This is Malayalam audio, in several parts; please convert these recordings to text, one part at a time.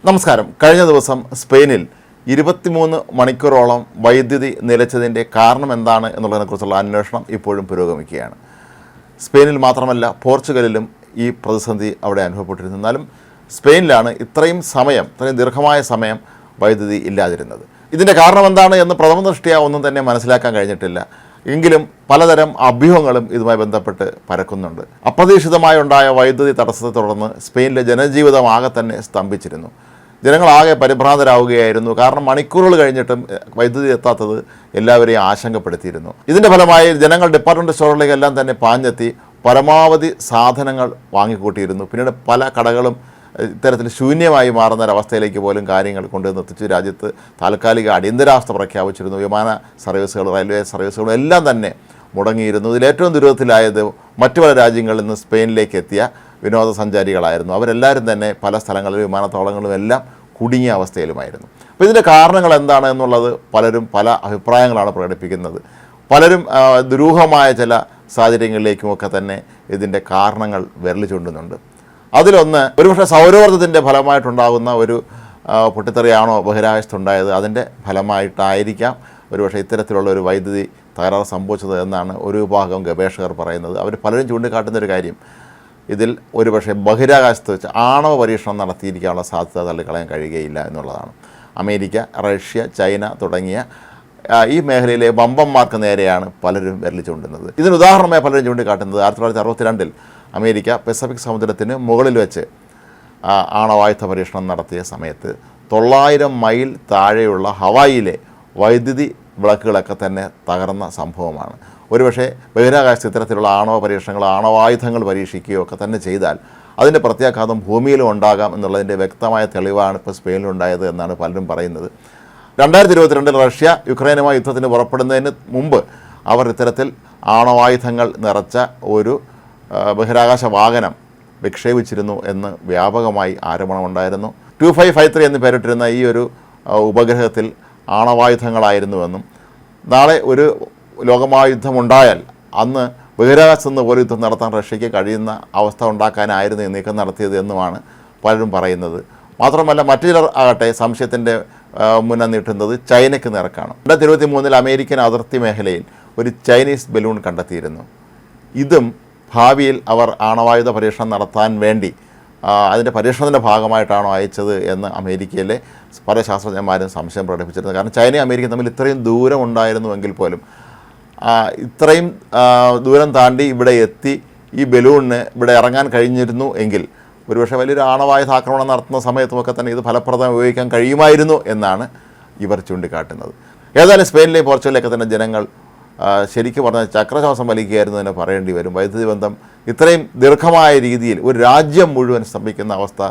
നമസ്കാരം. കഴിഞ്ഞ ദിവസം സ്പെയിനിൽ 23 മണിക്കൂറോളം വൈദ്യുതി നിലച്ചതിൻ്റെ കാരണം എന്താണ് എന്നുള്ളതിനെക്കുറിച്ചുള്ള അന്വേഷണം ഇപ്പോഴും പുരോഗമിക്കുകയാണ്. സ്പെയിനിൽ മാത്രമല്ല, പോർച്ചുഗലിലും ഈ പ്രതിസന്ധി അവിടെ അനുഭവപ്പെട്ടിരുന്നു. എന്നാലും സ്പെയിനിലാണ് ഇത്രയും ദീർഘമായ സമയം വൈദ്യുതി ഇല്ലാതിരുന്നത്. ഇതിൻ്റെ കാരണം എന്താണ് എന്ന് പ്രഥമ ദൃഷ്ട്യാ ഒന്നും തന്നെ മനസ്സിലാക്കാൻ കഴിഞ്ഞിട്ടില്ല. എങ്കിലും പലതരം അഭ്യൂഹങ്ങളും ഇതുമായി ബന്ധപ്പെട്ട് പരക്കുന്നുണ്ട്. അപ്രതീക്ഷിതമായി ഉണ്ടായ വൈദ്യുതി തടസ്സത്തെ തുടർന്ന് സ്പെയിനിലെ ജനജീവിതം ആകെ തന്നെ സ്തംഭിച്ചിരുന്നു. ജനങ്ങളാകെ പരിഭ്രാന്തരാവുകയായിരുന്നു. കാരണം മണിക്കൂറുകൾ കഴിഞ്ഞിട്ടും വൈദ്യുതി എത്താത്തത് എല്ലാവരെയും ആശങ്കപ്പെടുത്തിയിരുന്നു. ഇതിൻ്റെ ഫലമായി ജനങ്ങൾ ഡിപ്പാർട്ട്മെൻറ്റ് സ്റ്റോറുകളിലേക്കെല്ലാം തന്നെ പാഞ്ഞെത്തി പരമാവധി സാധനങ്ങൾ വാങ്ങിക്കൂട്ടിയിരുന്നു. പിന്നീട് പല കടകളും ഇത്തരത്തിൽ ശൂന്യമായി മാറുന്ന ഒരവസ്ഥയിലേക്ക് പോലും കാര്യങ്ങൾ കൊണ്ടുവന്നെത്തിച്ചു. രാജ്യത്ത് താൽക്കാലിക അടിയന്തരാവസ്ഥ പ്രഖ്യാപിച്ചിരുന്നു. വിമാന സർവീസുകൾ, റെയിൽവേ സർവീസുകളും എല്ലാം തന്നെ മുടങ്ങിയിരുന്നു. ഇതിലേറ്റവും ദുരിതത്തിലായത് മറ്റു പല രാജ്യങ്ങളിൽ നിന്ന് സ്പെയിനിലേക്ക് എത്തിയ വിനോദസഞ്ചാരികളായിരുന്നു. അവരെല്ലാവരും തന്നെ പല സ്ഥലങ്ങളിലും വിമാനത്താവളങ്ങളും എല്ലാം കുടുങ്ങിയ അവസ്ഥയിലുമായിരുന്നു. അപ്പോൾ ഇതിൻ്റെ കാരണങ്ങൾ എന്താണ് എന്നുള്ളത് പലരും പല അഭിപ്രായങ്ങളാണ് പ്രകടിപ്പിക്കുന്നത്. പലരും ദുരൂഹമായ ചില സാഹചര്യങ്ങളിലേക്കുമൊക്കെ തന്നെ ഇതിൻ്റെ കാരണങ്ങൾ വിരൽ ചൂണ്ടുന്നുണ്ട്. അതിലൊന്ന്, ഒരുപക്ഷെ സൗരോർജ്ജത്തിൻ്റെ ഫലമായിട്ടുണ്ടാകുന്ന ഒരു പൊട്ടിത്തെറിയാണോ ബഹിരാകാശത്തുണ്ടായത്, അതിൻ്റെ ഫലമായിട്ടായിരിക്കാം ഒരുപക്ഷെ ഇത്തരത്തിലുള്ള ഒരു വൈദ്യുതി തകരാറ് സംഭവിച്ചത് എന്നാണ് ഒരു വിഭാഗം ഗവേഷകർ പറയുന്നത്. അവർ പലരും ചൂണ്ടിക്കാട്ടുന്നൊരു കാര്യം, ഇതിൽ ഒരുപക്ഷെ ബഹിരാകാശത്ത് വെച്ച് ആണവ പരീക്ഷണം നടത്തിയിരിക്കാനുള്ള സാധ്യത തള്ളിക്കളയാൻ കഴിയുകയില്ല എന്നുള്ളതാണ്. അമേരിക്ക, റഷ്യ, ചൈന തുടങ്ങിയ ഈ മേഖലയിലെ വമ്പന്മാർക്ക് നേരെയാണ് പലരും വിരൽ ചൂണ്ടുന്നത്. ഇതിനുദാഹരണമായി പലരും ചൂണ്ടിക്കാട്ടുന്നത് 1962 അമേരിക്ക പസഫിക് സമുദ്രത്തിന് മുകളിൽ വെച്ച് ആണവായുധ പരീക്ഷണം നടത്തിയ സമയത്ത് 900 മൈൽ താഴെയുള്ള ഹവായിയിലെ വൈദ്യുതി വിളക്കുകളൊക്കെ തന്നെ തകർന്ന സംഭവമാണ്. ഒരുപക്ഷെ ബഹിരാകാശത്ത് ഇത്തരത്തിലുള്ള ആണവ പരീക്ഷണങ്ങൾ, ആണവായുധങ്ങൾ പരീക്ഷിക്കുകയോ ഒക്കെ തന്നെ ചെയ്താൽ അതിൻ്റെ പ്രത്യാഘാതം ഭൂമിയിലും ഉണ്ടാകാം എന്നുള്ളതിൻ്റെ വ്യക്തമായ തെളിവാണ് ഇപ്പോൾ സ്പെയിനിലുണ്ടായത് എന്നാണ് പലരും പറയുന്നത്. 2022 റഷ്യ യുക്രൈനുമായി യുദ്ധത്തിന് പുറപ്പെടുന്നതിന് മുമ്പ് അവർ ഇത്തരത്തിൽ ആണവായുധങ്ങൾ നിറച്ച ഒരു ബഹിരാകാശ വാഹനം വിക്ഷേപിച്ചിരുന്നു എന്ന് വ്യാപകമായി ആരോപണമുണ്ടായിരുന്നു. 2553 എന്ന് പേരിട്ടിരുന്ന ഈ ഒരു ഉപഗ്രഹത്തിൽ ആണവായുധങ്ങളായിരുന്നുവെന്നും നാളെ ഒരു ലോകമഹായുദ്ധമുണ്ടായാൽ അന്ന് ബഹിരാകാശത്ത് നിന്ന് പോലും യുദ്ധം നടത്താൻ റഷ്യയ്ക്ക് കഴിയുന്ന അവസ്ഥ ഉണ്ടാക്കാനായിരുന്നു ഈ നീക്കം നടത്തിയത് എന്നുമാണ് പലരും പറയുന്നത്. മാത്രമല്ല, മറ്റു ചിലർ ആകട്ടെ സംശയത്തിൻ്റെ മുന്നിൽ നീട്ടുന്നത് ചൈനയ്ക്ക് നേർക്കാണ്. 2023 അമേരിക്കൻ അതിർത്തി മേഖലയിൽ ഒരു ചൈനീസ് ബലൂൺ കണ്ടെത്തിയിരുന്നു. ഇതും ഭാവിയിൽ അവർ ആണവായുധ പരീക്ഷണം നടത്താൻ വേണ്ടി അതിൻ്റെ പരീക്ഷണത്തിൻ്റെ ഭാഗമായിട്ടാണോ അയച്ചത് എന്ന് അമേരിക്കയിലെ പല ശാസ്ത്രജ്ഞന്മാരും സംശയം പ്രകടിപ്പിച്ചിരുന്നു. കാരണം ചൈനയും അമേരിക്കയും തമ്മിൽ ഇത്രയും ദൂരം ഉണ്ടായിരുന്നുവെങ്കിൽ പോലും ഇത്രയും ദൂരം താണ്ടി ഇവിടെ എത്തി ഈ ബലൂണിന് ഇവിടെ ഇറങ്ങാൻ കഴിഞ്ഞിരുന്നു എങ്കിൽ ഒരുപക്ഷെ വലിയൊരു ആണവായുധ ആക്രമണം നടത്തുന്ന സമയത്തുമൊക്കെ തന്നെ ഇത് ഫലപ്രദമായി ഉപയോഗിക്കാൻ കഴിയുമായിരുന്നു എന്നാണ് ഇവർ ചൂണ്ടിക്കാട്ടുന്നത്. ഏതായാലും സ്പെയിനിലെയും പോർച്ചുഗലിലൊക്കെ തന്നെ ജനങ്ങൾ ശരിക്കും പറഞ്ഞാൽ ചക്രശ്വാസം വലിക്കുകയായിരുന്നു തന്നെ പറയേണ്ടി വരും. വൈദ്യുതി ബന്ധം ഇത്രയും ദീർഘമായ രീതിയിൽ ഒരു രാജ്യം മുഴുവൻ സ്തംഭിക്കുന്ന അവസ്ഥ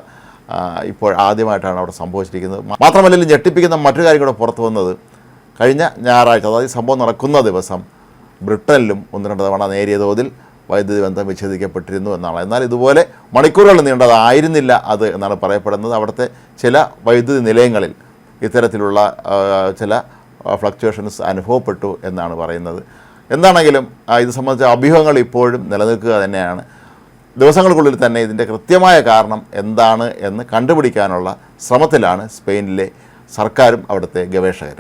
ഇപ്പോൾ ആദ്യമായിട്ടാണ് അവിടെ സംഭവിച്ചിരിക്കുന്നത്. മാത്രമല്ല, ഞെട്ടിപ്പിക്കുന്ന മറ്റൊരു കാര്യം കൂടെ പുറത്തു വന്നത്, കഴിഞ്ഞ ഞായറാഴ്ച, അതായത് സംഭവം നടക്കുന്ന ദിവസം ബ്രിട്ടനിലും 1-2 തവണ നേരിയ തോതിൽ വൈദ്യുതി ബന്ധം വിച്ഛേദിക്കപ്പെട്ടിരുന്നു എന്നാണ്. എന്നാൽ ഇതുപോലെ മണിക്കൂറുകൾ നീണ്ടതായിരുന്നില്ല അത് എന്നാണ് പറയപ്പെടുന്നത്. അവിടുത്തെ ചില വൈദ്യുതി നിലയങ്ങളിൽ ഇത്തരത്തിലുള്ള ചില ഫ്ലക്ച്വേഷൻസ് അനുഭവപ്പെട്ടു എന്നാണ് പറയുന്നത്. എന്താണെങ്കിലും ഇത് സംബന്ധിച്ച അഭ്യൂഹങ്ങൾ ഇപ്പോഴും നിലനിൽക്കുക തന്നെയാണ്. ദിവസങ്ങൾക്കുള്ളിൽ തന്നെ ഇതിൻ്റെ കൃത്യമായ കാരണം എന്താണ് എന്ന് കണ്ടുപിടിക്കാനുള്ള ശ്രമത്തിലാണ് സ്പെയിനിലെ സർക്കാരും അവിടുത്തെ ഗവേഷകരും.